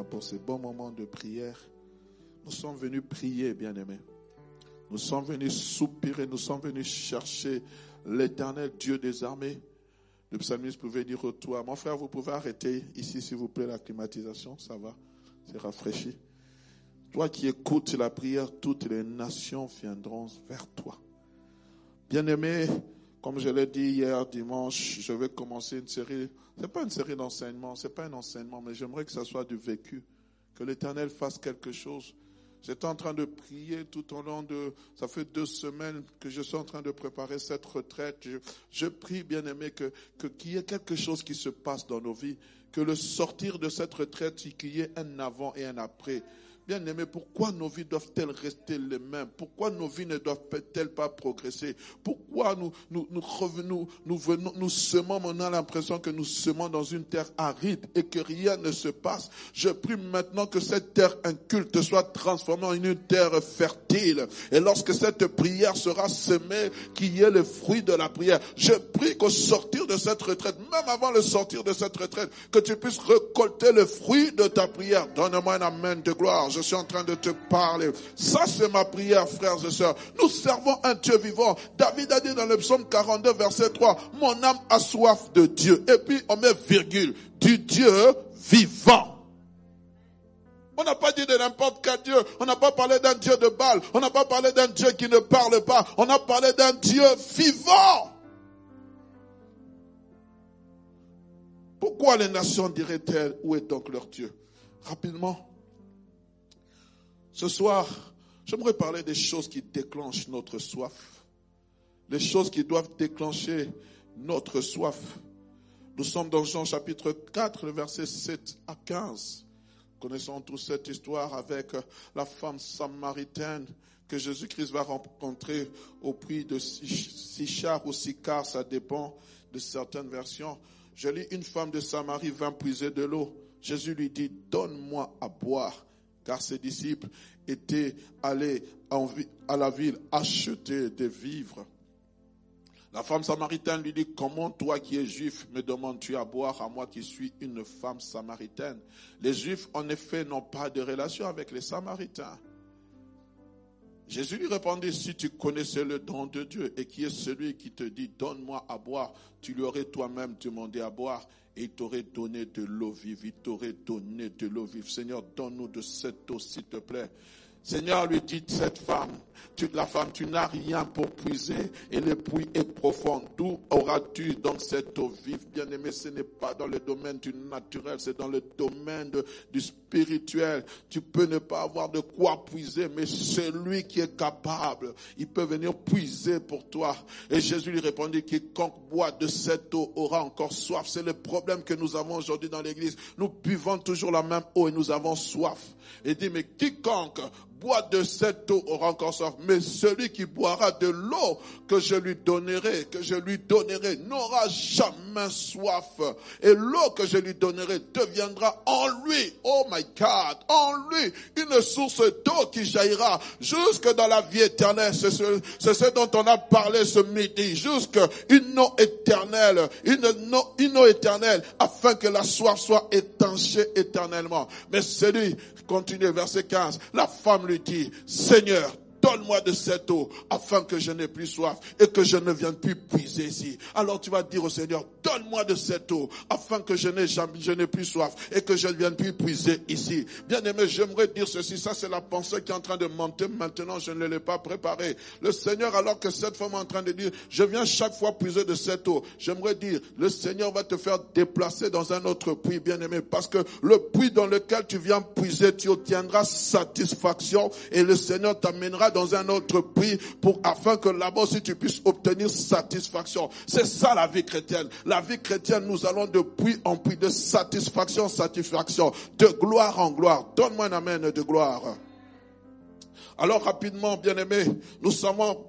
Seigneur, pour ces bons moments de prière. Nous sommes venus prier, bien-aimés. Nous sommes venus soupirer, nous sommes venus chercher l'Éternel Dieu des armées. Le psalmiste pouvait dire au toit, mon frère, vous pouvez arrêter ici, s'il vous plaît, la climatisation, ça va, c'est rafraîchi. Toi qui écoutes la prière, toutes les nations viendront vers toi. Bien-aimés, comme je l'ai dit hier dimanche, je vais commencer une série. Ce n'est pas une série d'enseignement, ce n'est pas un enseignement, mais j'aimerais que ça soit du vécu. Que l'Éternel fasse quelque chose. J'étais en train de prier tout au long de... Ça fait 2 semaines que je suis en train de préparer cette retraite. Je prie, bien-aimé, qu'il y ait quelque chose qui se passe dans nos vies. Que le sortir de cette retraite, qu'il y ait un avant et un après. Bien-aimés, pourquoi nos vies doivent-elles rester les mêmes? Pourquoi nos vies ne doivent-elles pas progresser? Pourquoi nous semons, on a l'impression que nous semons dans une terre aride et que rien ne se passe? Je prie maintenant que cette terre inculte soit transformée en une terre fertile. Et lorsque cette prière sera semée, qu'il y ait le fruit de la prière. Je prie qu'au sortir de cette retraite, même avant le sortir de cette retraite, que tu puisses récolter le fruit de ta prière. Donne-moi un amen de gloire. Je suis en train de te parler. Ça, c'est ma prière, frères et sœurs. Nous servons un Dieu vivant. David a dit dans le psaume 42, verset 3, mon âme a soif de Dieu. Et puis, on met virgule, du Dieu vivant. On n'a pas dit de n'importe quel Dieu. On n'a pas parlé d'un Dieu de Baal. On n'a pas parlé d'un Dieu qui ne parle pas. On a parlé d'un Dieu vivant. Pourquoi les nations diraient-elles, où est donc leur Dieu? Rapidement. Ce soir, j'aimerais parler des choses qui déclenchent notre soif. Les choses qui doivent déclencher notre soif. Nous sommes dans Jean chapitre 4, le verset 7 à 15. Nous connaissons tous cette histoire avec la femme samaritaine que Jésus-Christ va rencontrer au puits de Sichar ou Sicar, ça dépend de certaines versions. Je lis, une femme de Samarie vint puiser de l'eau. Jésus lui dit, donne-moi à boire. Car ses disciples étaient allés à la ville acheter des vivres. La femme samaritaine lui dit, comment toi qui es juif me demandes-tu à boire à moi qui suis une femme samaritaine? Les juifs en effet n'ont pas de relation avec les samaritains. Jésus lui répondit, si tu connaissais le don de Dieu et qui est celui qui te dit, donne-moi à boire, tu lui aurais toi-même demandé à boire et il t'aurait donné de l'eau vive, il t'aurait donné de l'eau vive. Seigneur, donne-nous de cette eau, s'il te plaît. Seigneur, lui dit cette femme, tu n'as rien pour puiser et le puits est profond. D'où auras-tu donc cette eau vive? Bien-aimé, ce n'est pas dans le domaine du naturel, c'est dans le domaine du spirituel. Tu peux ne pas avoir de quoi puiser, mais celui qui est capable, il peut venir puiser pour toi. Et Jésus lui répondit, quiconque boit de cette eau aura encore soif. C'est le problème que nous avons aujourd'hui dans l'église. Nous buvons toujours la même eau et nous avons soif. Et dit, mais quiconque boit de cette eau aura encore soif, mais celui qui boira de l'eau que je lui donnerai, n'aura jamais soif. Et l'eau que je lui donnerai deviendra en lui, oh my God, en lui, une source d'eau qui jaillira jusque dans la vie éternelle. C'est ce dont on a parlé ce midi, jusque une eau éternelle, une eau éternelle, afin que la soif soit étanchée éternellement. Mais celui, continue, verset 15, la femme lui dit, Seigneur, donne-moi de cette eau afin que je n'ai plus soif et que je ne vienne plus puiser ici. Alors tu vas dire au Seigneur, donne-moi de cette eau afin que je n'ai plus soif et que je ne vienne plus puiser ici. Bien-aimé, j'aimerais dire ceci, ça c'est la pensée qui est en train de monter maintenant, je ne l'ai pas préparée. Le Seigneur, alors que cette femme est en train de dire, je viens chaque fois puiser de cette eau, j'aimerais dire, le Seigneur va te faire déplacer dans un autre puits, bien-aimé, parce que le puits dans lequel tu viens puiser, tu obtiendras satisfaction et le Seigneur t'amènera dans un autre puits afin que là-bas aussi tu puisses obtenir satisfaction. C'est ça la vie chrétienne. La vie chrétienne, nous allons de puits en puits, de satisfaction en satisfaction, de gloire en gloire. Donne-moi un amen de gloire. Alors rapidement, bien-aimés, nous savons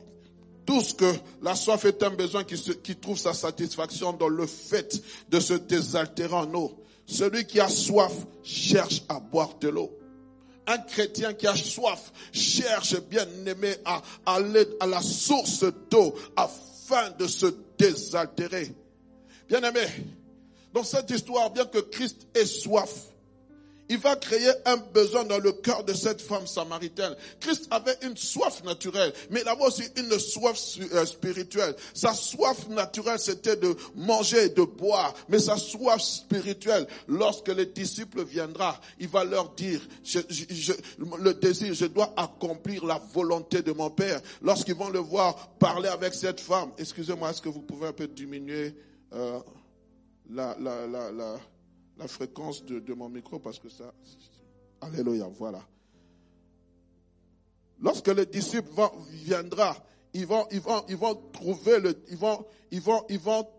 tous que la soif est un besoin qui trouve sa satisfaction dans le fait de se désaltérer en eau. Celui qui a soif cherche à boire de l'eau. Un chrétien qui a soif cherche, bien aimé, à aller à la source d'eau afin de se désaltérer. Bien aimé, dans cette histoire, bien que Christ ait soif, il va créer un besoin dans le cœur de cette femme samaritaine. Christ avait une soif naturelle, mais il avait aussi une soif spirituelle. Sa soif naturelle, c'était de manger et de boire, mais sa soif spirituelle, lorsque les disciples viendront, il va leur dire, le désir, je dois accomplir la volonté de mon Père. Lorsqu'ils vont le voir parler avec cette femme, excusez-moi, est-ce que vous pouvez un peu diminuer la fréquence de mon micro, parce que ça... Alléluia, voilà. Lorsque les disciples viendront, ils vont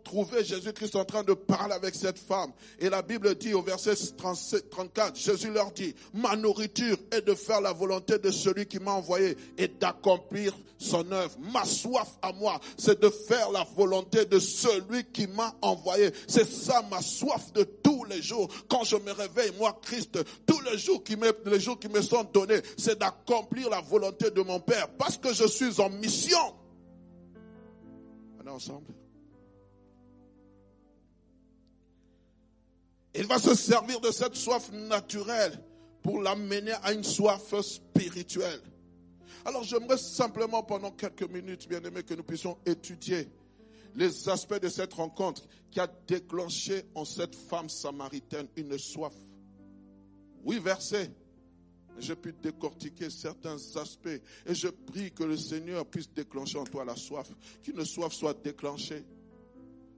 trouver Jésus-Christ en train de parler avec cette femme. Et la Bible dit au verset 34, Jésus leur dit, ma nourriture est de faire la volonté de celui qui m'a envoyé et d'accomplir son œuvre. Ma soif à moi, c'est de faire la volonté de celui qui m'a envoyé. C'est ça ma soif de tous les jours. Quand je me réveille, moi, Christ, tous les jours qui me sont donnés, c'est d'accomplir la volonté de mon Père, parce que je suis en mission. On est ensemble. Il va se servir de cette soif naturelle pour l'amener à une soif spirituelle. Alors j'aimerais simplement pendant quelques minutes, bien aimés, que nous puissions étudier les aspects de cette rencontre qui a déclenché en cette femme samaritaine une soif. 8 versets. J'ai pu décortiquer certains aspects et je prie que le Seigneur puisse déclencher en toi la soif, qu'une soif soit déclenchée.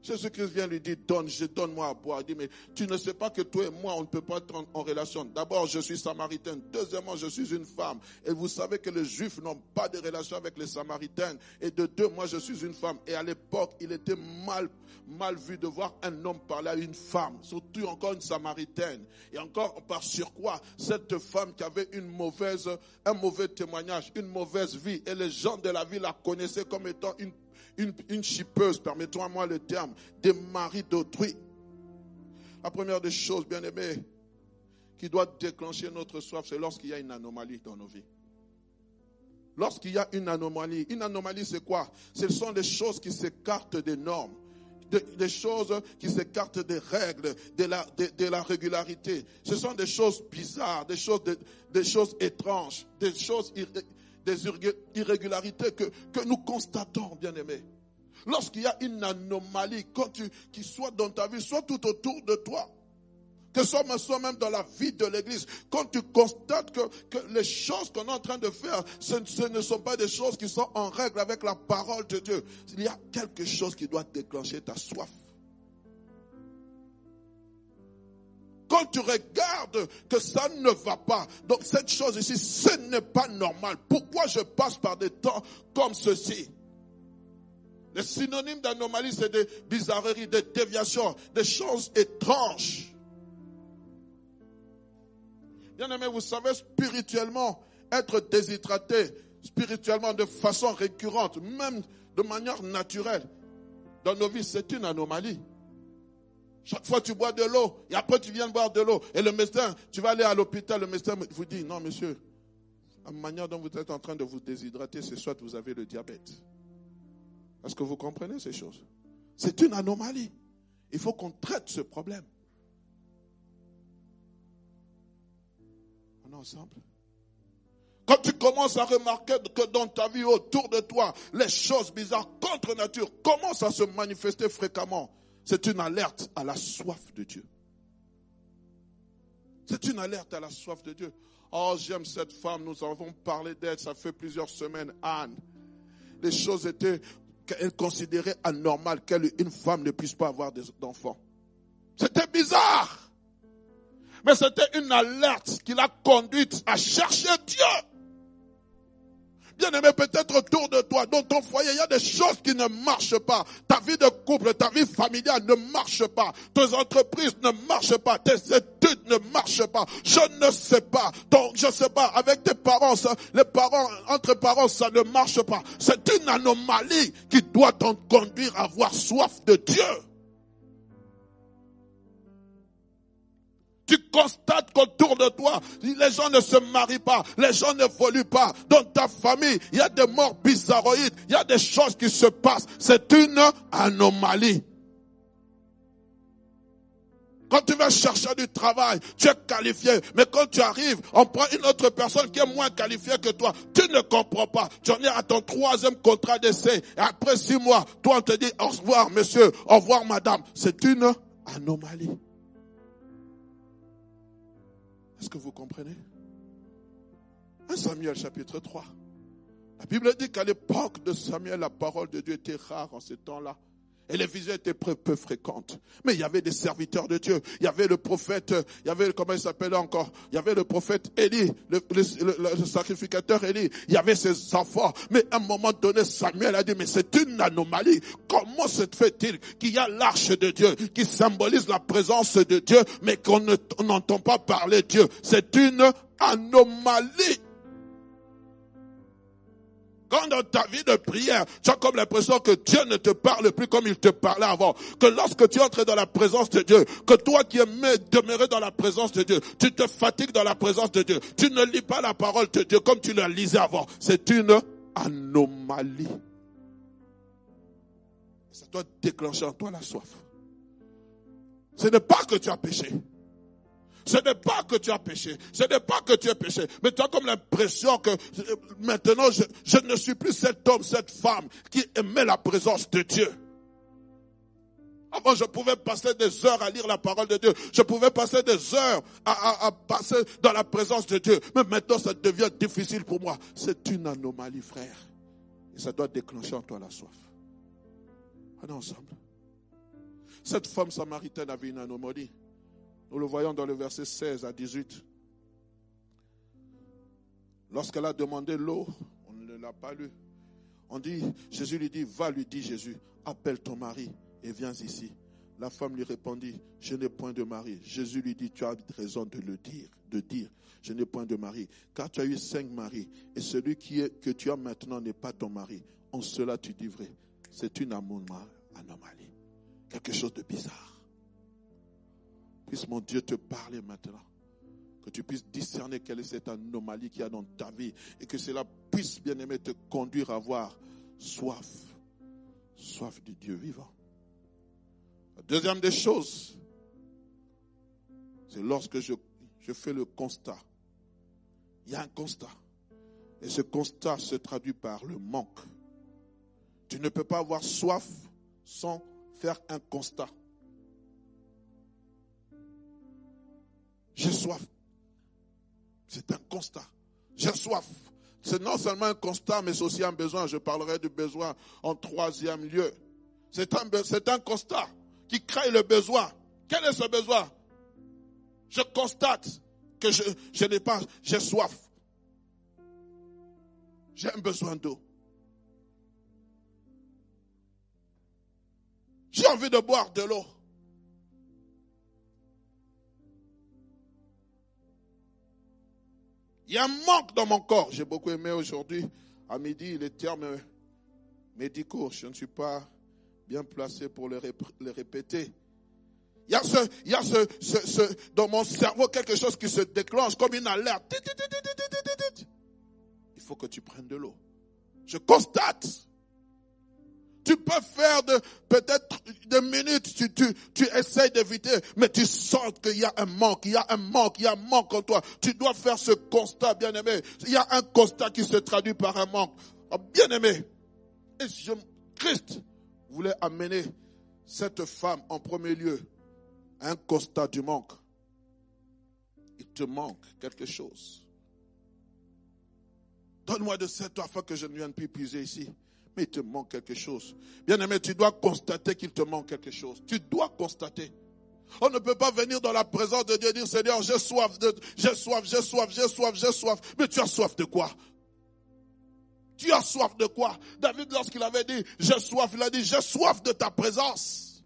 Jésus-Christ vient lui dire, donne-moi à boire. Il dit, mais tu ne sais pas que toi et moi, on ne peut pas être en relation. D'abord, je suis samaritain. Deuxièmement, je suis une femme. Et vous savez que les Juifs n'ont pas de relation avec les Samaritaines. Et de deux, moi, je suis une femme. Et à l'époque, il était mal vu de voir un homme parler à une femme. Surtout encore une Samaritaine. Et encore, par surcroît, cette femme qui avait un mauvais témoignage, une mauvaise vie. Et les gens de la ville la connaissaient comme étant une chipeuse, permettez-moi le terme, des maris d'autrui. La première des choses, bien aimés, qui doit déclencher notre soif, c'est lorsqu'il y a une anomalie dans nos vies. Lorsqu'il y a une anomalie c'est quoi? Ce sont des choses qui s'écartent des normes, des choses qui s'écartent des règles, de la régularité. Ce sont des choses bizarres, des choses étranges, des irrégularités que nous constatons, bien aimés. Lorsqu'il y a une anomalie, qui soit dans ta vie, soit tout autour de toi, que ce soit même dans la vie de l'église, quand tu constates que les choses qu'on est en train de faire, ce ne sont pas des choses qui sont en règle avec la parole de Dieu, il y a quelque chose qui doit déclencher ta soif. Quand tu regardes que ça ne va pas, donc cette chose ici, ce n'est pas normal. Pourquoi je passe par des temps comme ceci? Les synonymes d'anomalie, c'est des bizarreries, des déviations, des choses étranges. Bien aimé, vous savez, spirituellement, être déshydraté, spirituellement, de façon récurrente, même de manière naturelle, dans nos vies, c'est une anomalie. Chaque fois, tu bois de l'eau, et après, tu viens boire de l'eau. Et le médecin, tu vas aller à l'hôpital, le médecin vous dit, non, monsieur, la manière dont vous êtes en train de vous déshydrater, c'est soit vous avez le diabète. Est-ce que vous comprenez ces choses? C'est une anomalie. Il faut qu'on traite ce problème. On est ensemble? Quand tu commences à remarquer que dans ta vie, autour de toi, les choses bizarres contre nature commencent à se manifester fréquemment, c'est une alerte à la soif de Dieu. C'est une alerte à la soif de Dieu. Oh, j'aime cette femme, nous avons parlé d'elle, ça fait plusieurs semaines, Anne. Les choses étaient qu'elle considérait anormales qu'une femme ne puisse pas avoir d'enfants. C'était bizarre. Mais c'était une alerte qui l'a conduite à chercher Dieu. Bien aimé, peut-être autour de toi, dans ton foyer, il y a des choses qui ne marchent pas. Ta vie de couple, ta vie familiale ne marche pas. Tes entreprises ne marchent pas. Tes études ne marchent pas. Je ne sais pas. Je ne sais pas. Avec tes parents, entre parents, ça ne marche pas. C'est une anomalie qui doit t'en conduire à avoir soif de Dieu. Tu constates qu'autour de toi, les gens ne se marient pas, les gens n'évoluent pas. Dans ta famille, il y a des morts bizarroïdes, il y a des choses qui se passent. C'est une anomalie. Quand tu vas chercher du travail, tu es qualifié. Mais quand tu arrives, on prend une autre personne qui est moins qualifiée que toi. Tu ne comprends pas. Tu en es à ton 3e contrat d'essai. Et après 6 mois, toi on te dit au revoir monsieur, au revoir madame. C'est une anomalie. Est-ce que vous comprenez? 1 Samuel chapitre 3. La Bible dit qu'à l'époque de Samuel, la parole de Dieu était rare en ce temps-là. Et les visions étaient peu fréquentes. Mais il y avait des serviteurs de Dieu. Il y avait le prophète, il y avait, comment il s'appelait encore? Il y avait le prophète Élie, le sacrificateur Élie. Il y avait ses enfants. Mais à un moment donné, Samuel a dit, mais c'est une anomalie. Comment se fait-il qu'il y a l'arche de Dieu qui symbolise la présence de Dieu, mais qu'on n'entend pas parler de Dieu? C'est une anomalie. Quand dans ta vie de prière, tu as comme l'impression que Dieu ne te parle plus comme il te parlait avant. Que lorsque tu entres dans la présence de Dieu, que toi qui aimais demeurer dans la présence de Dieu, tu te fatigues dans la présence de Dieu. Tu ne lis pas la parole de Dieu comme tu la lisais avant. C'est une anomalie. Ça doit déclencher en toi la soif. Ce n'est pas que tu as péché. Ce n'est pas que tu as péché. Ce n'est pas que tu as péché. Mais tu as comme l'impression que maintenant, je ne suis plus cet homme, cette femme qui aimait la présence de Dieu. Avant, je pouvais passer des heures à lire la parole de Dieu. Je pouvais passer des heures à passer dans la présence de Dieu. Mais maintenant, ça devient difficile pour moi. C'est une anomalie, frère. Et ça doit déclencher en toi la soif. On est ensemble. Cette femme samaritaine avait une anomalie. Nous le voyons dans le verset 16 à 18. Lorsqu'elle a demandé l'eau, on ne l'a pas lu. On dit, Jésus lui dit, va, lui dit Jésus, appelle ton mari et viens ici. La femme lui répondit, je n'ai point de mari. Jésus lui dit, tu as raison de dire, je n'ai point de mari. Car tu as eu 5 maris et celui que tu as maintenant n'est pas ton mari. En cela tu dis vrai. C'est une anomalie. Quelque chose de bizarre. Puisse mon Dieu te parler maintenant. Que tu puisses discerner quelle est cette anomalie qu'il y a dans ta vie. Et que cela puisse, bien aimé, te conduire à avoir soif. Soif du Dieu vivant. La deuxième des choses, c'est lorsque je fais le constat. Il y a un constat. Et ce constat se traduit par le manque. Tu ne peux pas avoir soif sans faire un constat. J'ai soif. C'est un constat. J'ai soif. C'est non seulement un constat, mais c'est aussi un besoin. Je parlerai du besoin en 3e lieu. C'est un constat qui crée le besoin. Quel est ce besoin? Je constate que je n'ai pas, j'ai soif. J'ai un besoin d'eau. J'ai envie de boire de l'eau. Il y a un manque dans mon corps. J'ai beaucoup aimé aujourd'hui, à midi, les termes médicaux. Je ne suis pas bien placé pour les répéter. Il y a dans mon cerveau quelque chose qui se déclenche comme une alerte. Il faut que tu prennes de l'eau. Je constate. Tu peux faire peut-être des minutes, tu essayes d'éviter, mais tu sens qu'il y a un manque, il y a un manque en toi. Tu dois faire ce constat, bien-aimé. Il y a un constat qui se traduit par un manque. Oh, bien-aimé, et Christ voulait amener cette femme en premier lieu à un constat du manque. Il te manque quelque chose. Donne-moi de cette afin que je ne vienne plus puiser ici. Mais il te manque quelque chose. Bien-aimé, tu dois constater qu'il te manque quelque chose. Tu dois constater. On ne peut pas venir dans la présence de Dieu et dire, Seigneur, j'ai soif. Mais tu as soif de quoi? Tu as soif de quoi? David, lorsqu'il avait dit, j'ai soif, il a dit, j'ai soif de ta présence.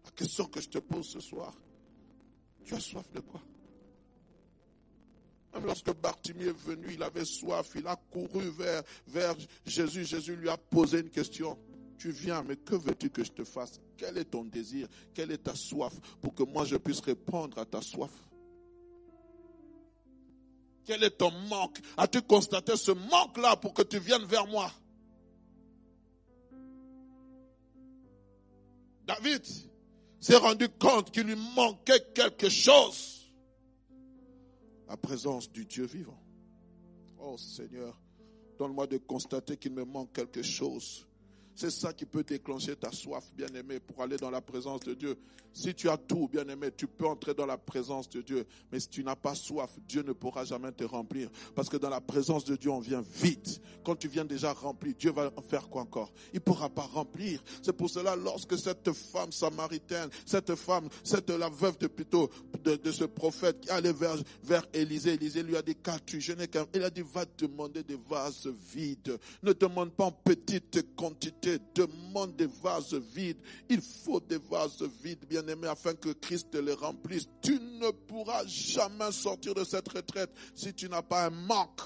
La question que je te pose ce soir, tu as soif de quoi? Même lorsque Bartimée est venu, il avait soif, il a couru vers Jésus. Jésus lui a posé une question. Tu viens, mais que veux-tu que je te fasse? Quel est ton désir? Quelle est ta soif? Pour que moi je puisse répondre à ta soif. Quel est ton manque? As-tu constaté ce manque-là pour que tu viennes vers moi? David s'est rendu compte qu'il lui manquait quelque chose. La présence du Dieu vivant. Oh Seigneur, donne-moi de constater qu'il me manque quelque chose. C'est ça qui peut déclencher ta soif, bien-aimé, pour aller dans la présence de Dieu. Si tu as tout, bien-aimé, tu peux entrer dans la présence de Dieu. Mais si tu n'as pas soif, Dieu ne pourra jamais te remplir. Parce que dans la présence de Dieu, on vient vite. Quand tu viens déjà rempli, Dieu va en faire quoi encore? Il ne pourra pas remplir. C'est pour cela, lorsque cette femme samaritaine, la veuve de ce prophète qui allait vers Élisée, Élisée lui a dit, qu'as-tu? Je n'ai qu'un. Il a dit, va demander des vases vides. Ne demande pas en petite quantité. Demande des vases vides. Il faut des vases vides, bien-aimés, afin que Christ les remplisse. Tu ne pourras jamais sortir de cette retraite si tu n'as pas un manque.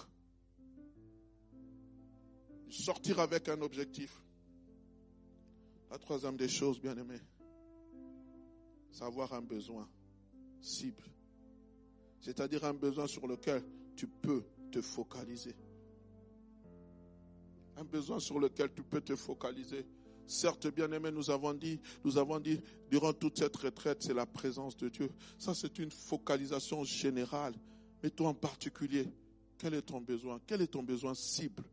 Sortir avec un objectif. La troisième des choses, bien-aimés, c'est avoir un besoin cible. C'est-à-dire un besoin sur lequel tu peux te focaliser. Un besoin sur lequel tu peux te focaliser. Certes, bien-aimés, nous avons dit, durant toute cette retraite, c'est la présence de Dieu. Ça, c'est une focalisation générale. Mais toi en particulier, quel est ton besoin? Quel est ton besoin cible?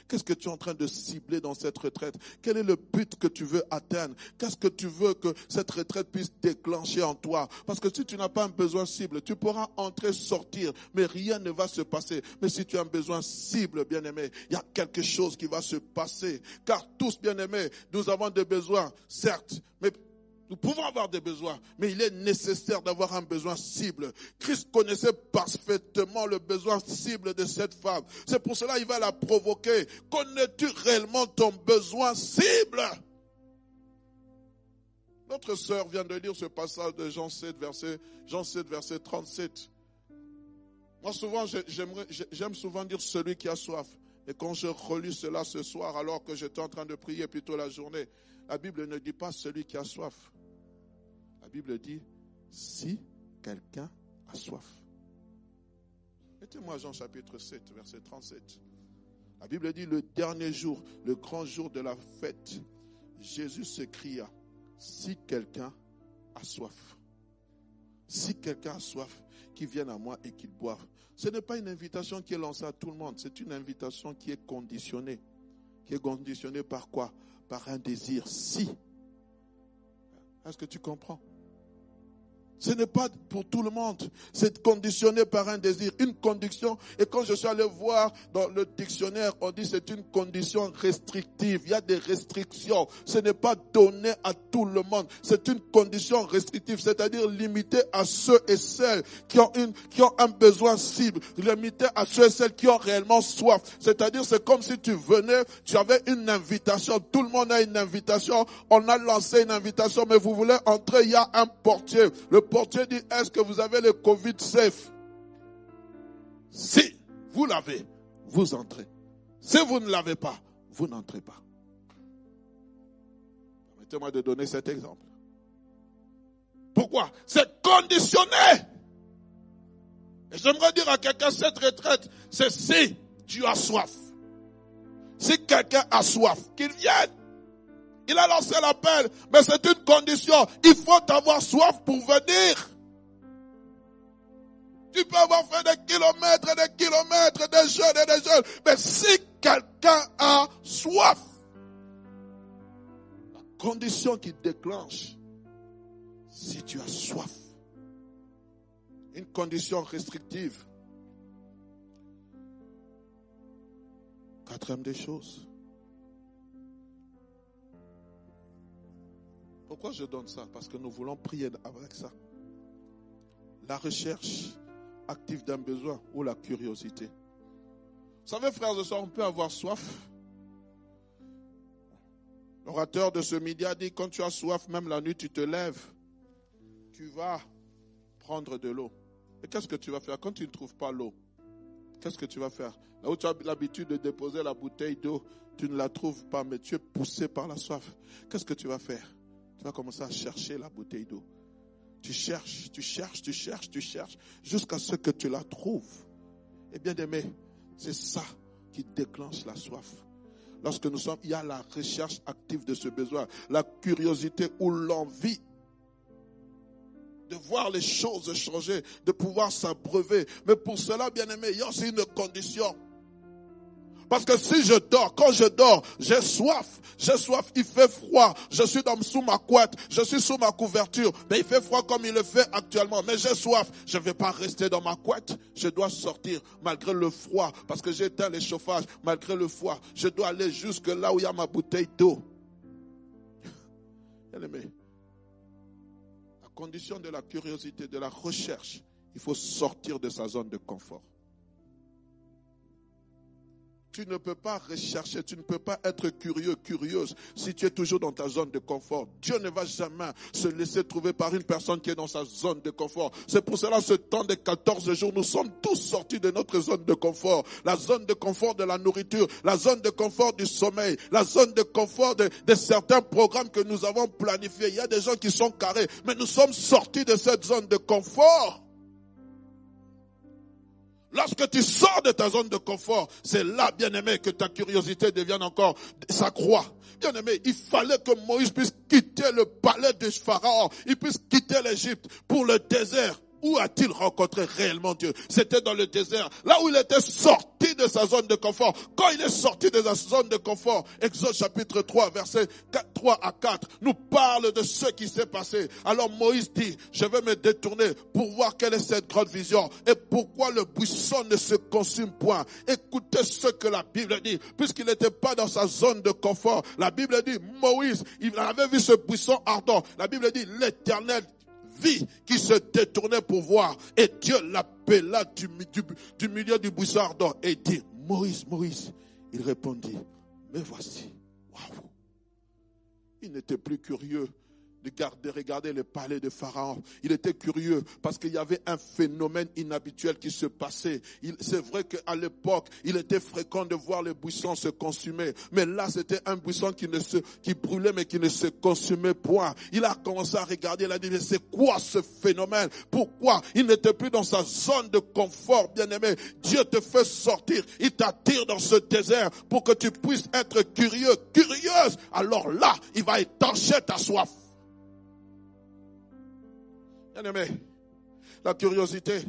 Qu'est-ce que tu es en train de cibler dans cette retraite? Quel est le but que tu veux atteindre? Qu'est-ce que tu veux que cette retraite puisse déclencher en toi? Parce que si tu n'as pas un besoin cible, tu pourras entrer, sortir, mais rien ne va se passer. Mais si tu as un besoin cible, bien-aimé, il y a quelque chose qui va se passer. Car tous, bien-aimés, nous avons des besoins, certes, mais nous pouvons avoir des besoins, mais il est nécessaire d'avoir un besoin cible. Christ connaissait parfaitement le besoin cible de cette femme. C'est pour cela qu'il va la provoquer. Connais-tu réellement ton besoin cible? Notre sœur vient de lire ce passage de Jean 7, verset 37. Moi, souvent, j'aime souvent dire celui qui a soif. Et quand je relis cela ce soir, alors que j'étais en train de prier plutôt la journée, la Bible ne dit pas celui qui a soif. La Bible dit si quelqu'un a soif. Mettez-moi Jean chapitre 7, verset 37. La Bible dit le dernier jour, le grand jour de la fête, Jésus s'écria, si quelqu'un a soif. Si quelqu'un a soif, qu'il vienne à moi et qu'il boive. Ce n'est pas une invitation qui est lancée à tout le monde, c'est une invitation qui est conditionnée. Qui est conditionnée par quoi? Par un désir. Si. Est-ce que tu comprends? Ce n'est pas pour tout le monde. C'est conditionné par un désir, une condition. Et quand je suis allé voir dans le dictionnaire, on dit c'est une condition restrictive. Il y a des restrictions. Ce n'est pas donné à tout le monde. C'est une condition restrictive, c'est-à-dire limitée à ceux et celles qui ont un besoin cible. Limitée à ceux et celles qui ont réellement soif. C'est-à-dire c'est comme si tu venais, tu avais une invitation. Tout le monde a une invitation. On a lancé une invitation, mais vous voulez entrer, il y a un portier. Le portier dit, est-ce que vous avez le Covid safe? Si vous l'avez, vous entrez. Si vous ne l'avez pas, vous n'entrez pas. Permettez-moi de donner cet exemple. Pourquoi? C'est conditionné. Et j'aimerais dire à quelqu'un, cette retraite, c'est si tu as soif. Si quelqu'un a soif, qu'il vienne. Il a lancé l'appel, mais c'est une condition. Il faut avoir soif pour venir. Tu peux avoir fait des kilomètres, des jeunes. Mais si quelqu'un a soif, la condition qui déclenche, si tu as soif, une condition restrictive. Quatrième des choses. Pourquoi je donne ça? Parce que nous voulons prier avec ça. La recherche active d'un besoin ou la curiosité. Vous savez, frères et sœurs, on peut avoir soif. L'orateur de ce midi a dit, quand tu as soif, même la nuit, tu te lèves. Tu vas prendre de l'eau. Et qu'est-ce que tu vas faire quand tu ne trouves pas l'eau? Qu'est-ce que tu vas faire? Là où tu as l'habitude de déposer la bouteille d'eau, tu ne la trouves pas, mais tu es poussé par la soif. Qu'est-ce que tu vas faire? Tu vas commencer à chercher la bouteille d'eau. Tu cherches, jusqu'à ce que tu la trouves. Et bien aimé, c'est ça qui déclenche la soif. Lorsque il y a la recherche active de ce besoin, la curiosité ou l'envie. de voir les choses changer, de pouvoir s'abreuver. Mais pour cela, bien-aimé, il y a aussi une condition. Parce que si je dors, quand je dors, j'ai soif, il fait froid, je suis sous ma couette, je suis sous ma couverture, mais il fait froid comme il le fait actuellement, mais j'ai soif, je ne vais pas rester dans ma couette, je dois sortir malgré le froid, parce que j'ai éteint les chauffages, malgré le froid, je dois aller jusque là où il y a ma bouteille d'eau. Bien-aimé, à condition de la curiosité, de la recherche, il faut sortir de sa zone de confort. Tu ne peux pas rechercher, tu ne peux pas être curieux, curieuse si tu es toujours dans ta zone de confort. Dieu ne va jamais se laisser trouver par une personne qui est dans sa zone de confort. C'est pour cela ce temps de 14 jours, nous sommes tous sortis de notre zone de confort. La zone de confort de la nourriture, la zone de confort du sommeil, la zone de confort de certains programmes que nous avons planifiés. Il y a des gens qui sont carrés, mais nous sommes sortis de cette zone de confort. Lorsque tu sors de ta zone de confort, c'est là, bien-aimé, que ta curiosité devienne encore, s'accroît. Bien-aimé, il fallait que Moïse puisse quitter le palais de Pharaon, il puisse quitter l'Égypte pour le désert. Où a-t-il rencontré réellement Dieu? C'était dans le désert, là où il était sorti de sa zone de confort. Quand il est sorti de sa zone de confort, Exode chapitre 3, versets 3 à 4, nous parle de ce qui s'est passé. Alors Moïse dit, je vais me détourner pour voir quelle est cette grande vision et pourquoi le buisson ne se consume point. Écoutez ce que la Bible dit, puisqu'il n'était pas dans sa zone de confort. La Bible dit, Moïse, il avait vu ce buisson ardent. La Bible dit, l'Éternel vit qui se détournait pour voir. Et Dieu l'appela du milieu du buisson ardent et dit, Moïse, Moïse. Il répondit, mais voici. Waouh. Il n'était plus curieux de regarder le palais de Pharaon. Il était curieux parce qu'il y avait un phénomène inhabituel qui se passait. C'est vrai qu'à l'époque, il était fréquent de voir les buissons se consumer. Mais là, c'était un buisson qui brûlait mais qui ne se consumait point. Il a commencé à regarder, il a dit, mais c'est quoi ce phénomène? Pourquoi? Il n'était plus dans sa zone de confort, bien-aimé. Dieu te fait sortir. Il t'attire dans ce désert pour que tu puisses être curieux, curieuse. Alors là, il va étancher ta soif. Bien-aimé, la curiosité,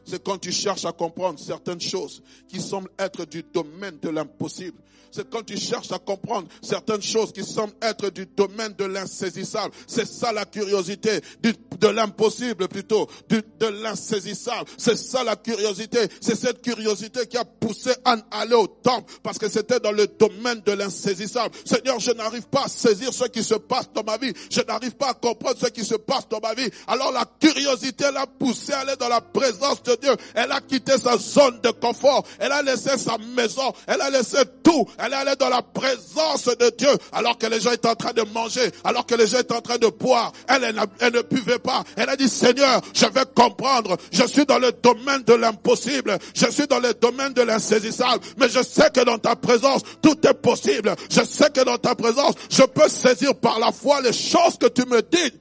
c'est quand tu cherches à comprendre certaines choses qui semblent être du domaine de l'impossible. C'est quand tu cherches à comprendre certaines choses qui semblent être du domaine de l'insaisissable. C'est ça la curiosité, de l'impossible plutôt, de l'insaisissable. C'est ça la curiosité. C'est cette curiosité qui a poussé Anne à aller au temple parce que c'était dans le domaine de l'insaisissable. Seigneur, je n'arrive pas à saisir ce qui se passe dans ma vie. Je n'arrive pas à comprendre ce qui se passe dans ma vie. Alors la curiosité l'a poussée à aller dans la présence de Dieu. Elle a quitté sa zone de confort. Elle a laissé sa maison. Elle a laissé tout. Elle est allée dans la présence de Dieu alors que les gens étaient en train de manger, alors que les gens étaient en train de boire. Elle ne buvait pas. Elle a dit, Seigneur, je vais comprendre. Je suis dans le domaine de l'impossible. Je suis dans le domaine de l'insaisissable. Mais je sais que dans ta présence, tout est possible. Je sais que dans ta présence, je peux saisir par la foi les choses que tu me dis.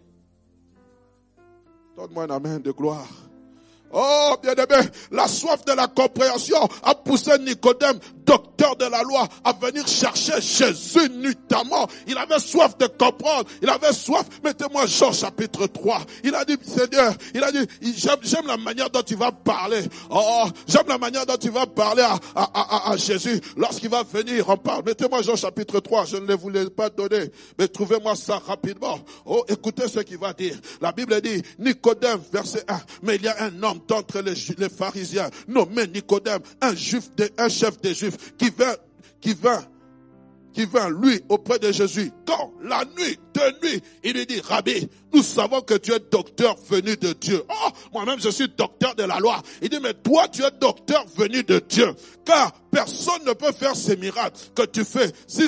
Donne-moi un amen de gloire. Oh, bien-aimé, la soif de la compréhension a poussé Nicodème, docteur de la loi, à venir chercher Jésus nuitamment. Il avait soif de comprendre. Il avait soif. Mettez-moi Jean chapitre 3. Il a dit, Seigneur, il a dit, j'aime la manière dont tu vas parler. Oh, j'aime la manière dont tu vas parler à Jésus. Lorsqu'il va venir, on parle. Mettez-moi Jean chapitre 3. Je ne vous l'ai pas donné. Mais trouvez-moi ça rapidement. Oh, écoutez ce qu'il va dire. La Bible dit, Nicodème, verset 1. Mais il y a un homme d'entre les pharisiens, nommé Nicodème, un chef des Juifs, qui vint lui auprès de Jésus. Quand la nuit, de nuit, il lui dit, Rabbi, nous savons que tu es docteur venu de Dieu. Oh, moi-même je suis docteur de la loi. Il dit, mais toi tu es docteur venu de Dieu. Car personne ne peut faire ces miracles que tu fais si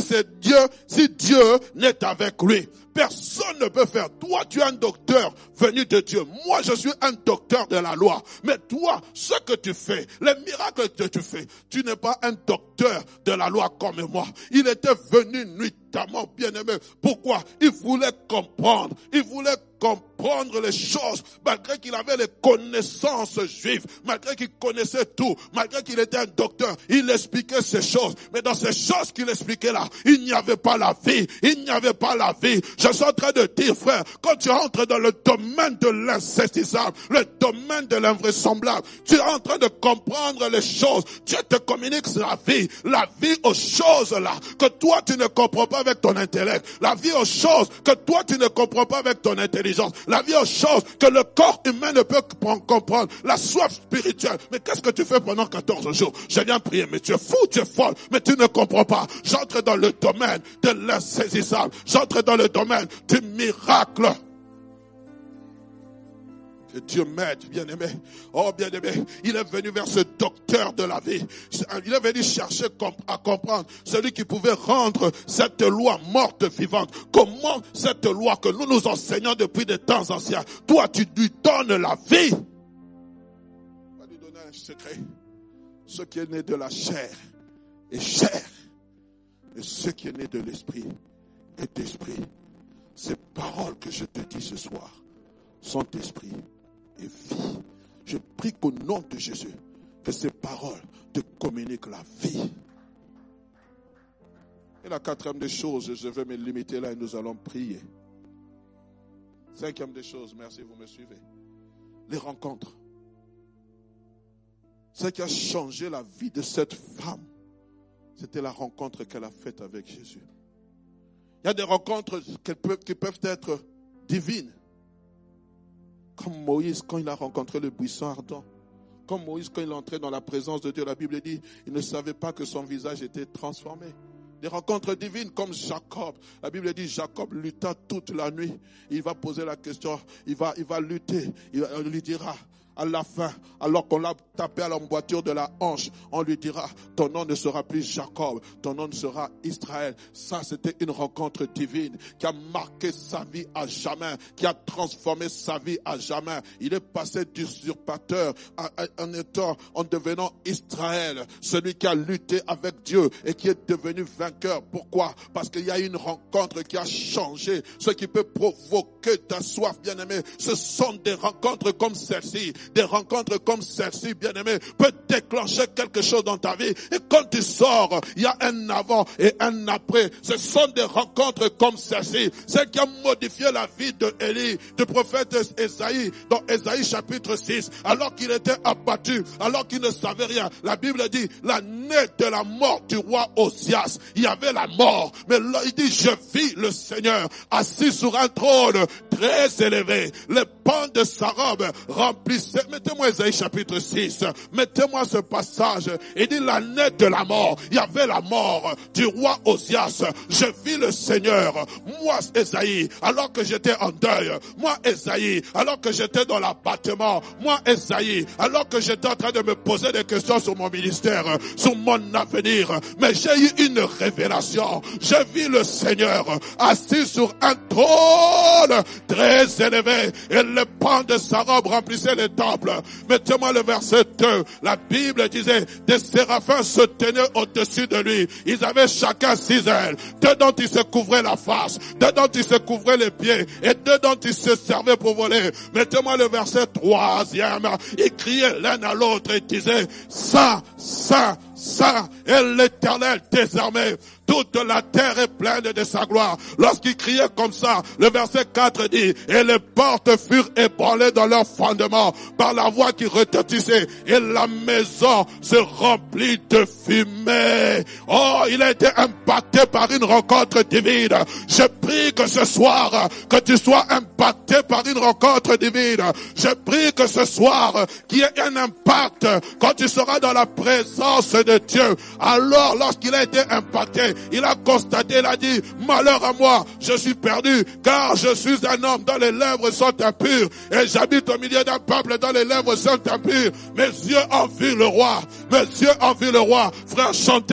Dieu n'est avec lui. Personne ne peut faire. Toi, tu es un docteur venu de Dieu. Moi, je suis un docteur de la loi. Mais toi, ce que tu fais, les miracles que tu fais, tu n'es pas un docteur de la loi comme moi. Il était venu nuitamment, bien-aimé. Pourquoi? Il voulait comprendre. Il voulait comprendre les choses, malgré qu'il avait les connaissances juives, malgré qu'il connaissait tout, malgré qu'il était un docteur, il expliquait ces choses. Mais dans ces choses qu'il expliquait là, il n'y avait pas la vie, il n'y avait pas la vie. Je suis en train de dire, frère, quand tu entres dans le domaine de l'insaisissable, le domaine de l'invraisemblable, tu es en train de comprendre les choses. Dieu te communique la vie aux choses là, que toi tu ne comprends pas avec ton intellect, la vie aux choses que toi tu ne comprends pas avec ton intelligence, la vie aux choses que le corps humain ne peut comprendre, la soif spirituelle. Mais qu'est-ce que tu fais pendant 14 jours? Je viens prier, mais tu es fou, tu es folle, mais tu ne comprends pas. J'entre dans le domaine de l'insaisissable, j'entre dans le domaine du miracle. Que Dieu m'aide, bien-aimé. Oh, bien-aimé, il est venu vers ce docteur de la vie. Il est venu chercher à comprendre celui qui pouvait rendre cette loi morte vivante. Comment cette loi que nous nous enseignons depuis des temps anciens, toi tu lui donnes la vie. On va lui donner un secret. Ce qui est né de la chair est chair. Et ce qui est né de l'esprit est esprit. Ces paroles que je te dis ce soir sont esprit et vie. Je prie qu'au nom de Jésus, que ces paroles te communiquent la vie. Et la quatrième des choses, je vais me limiter là et nous allons prier. Cinquième des choses, merci, vous me suivez. Les rencontres. Ce qui a changé la vie de cette femme, c'était la rencontre qu'elle a faite avec Jésus. Il y a des rencontres qui peuvent être divines. Comme Moïse, quand il a rencontré le buisson ardent. Comme Moïse, quand il est entré dans la présence de Dieu, la Bible dit, il ne savait pas que son visage était transformé. Des rencontres divines comme Jacob. La Bible dit, Jacob lutta toute la nuit. Il va poser la question, il va lutter. On lui dira, à la fin, alors qu'on l'a tapé à l'emboîture de la hanche, on lui dira, ton nom ne sera plus Jacob, ton nom sera Israël. Ça, c'était une rencontre divine qui a marqué sa vie à jamais, qui a transformé sa vie à jamais. Il est passé d'usurpateur en devenant Israël, celui qui a lutté avec Dieu et qui est devenu vainqueur. Pourquoi? Parce qu'il y a une rencontre qui a changé. Ce qui peut provoquer ta soif, bien-aimé, ce sont des rencontres comme celle-ci. Des rencontres comme celle-ci, bien-aimé, peut déclencher quelque chose dans ta vie. Et quand tu sors, il y a un avant et un après. Ce sont des rencontres comme celle-ci. Celle qui a modifié la vie de Élie, du prophète Ésaïe, dans Ésaïe chapitre 6. Alors qu'il était abattu, alors qu'il ne savait rien. La Bible dit, l'année de la mort du roi Osias, il y avait la mort. Mais là, il dit, je vis le Seigneur assis sur un trône très élevé. Les pans de sa robe remplissent. Mettez-moi Ésaïe chapitre 6. Mettez-moi ce passage. Il dit l'année de la mort. Il y avait la mort du roi Osias. Je vis le Seigneur. Moi, Ésaïe, alors que j'étais en deuil. Moi, Ésaïe, alors que j'étais dans l'abattement. Moi, Ésaïe, alors que j'étais en train de me poser des questions sur mon ministère, sur mon avenir. Mais j'ai eu une révélation. Je vis le Seigneur assis sur un trône très élevé. Et le pan de sa robe remplissait les temple. Mettez-moi le verset 2. La Bible disait, des séraphins se tenaient au-dessus de lui. Ils avaient chacun 6 ailes. 2 dont ils se couvraient la face, 2 dont ils se couvraient les pieds, et 2 dont ils se servaient pour voler. Mettez-moi le verset 3e. Ils criaient l'un à l'autre et disaient, Saint, Saint, Saint est l'Éternel des armées. Toute la terre est pleine de sa gloire. Lorsqu'ils criaient comme ça, le verset 4 dit, et les portes furent ébranlées dans leur fondement par la voix qui retentissait, et la maison se remplit de fumée. Oh, il a été impacté par une rencontre divine. Je prie que ce soir, que tu sois impacté par une rencontre divine. Je prie que ce soir, qu'il y ait un impact quand tu seras dans la présence de Dieu. Alors, lorsqu'il a été impacté, il a constaté, il a dit, malheur à moi, je suis perdu, car je suis un homme dont les lèvres sont impures, et j'habite au milieu d'un peuple dont les lèvres sont impures. Mes yeux ont vu le roi, mes yeux ont vu le roi. Frère, chantez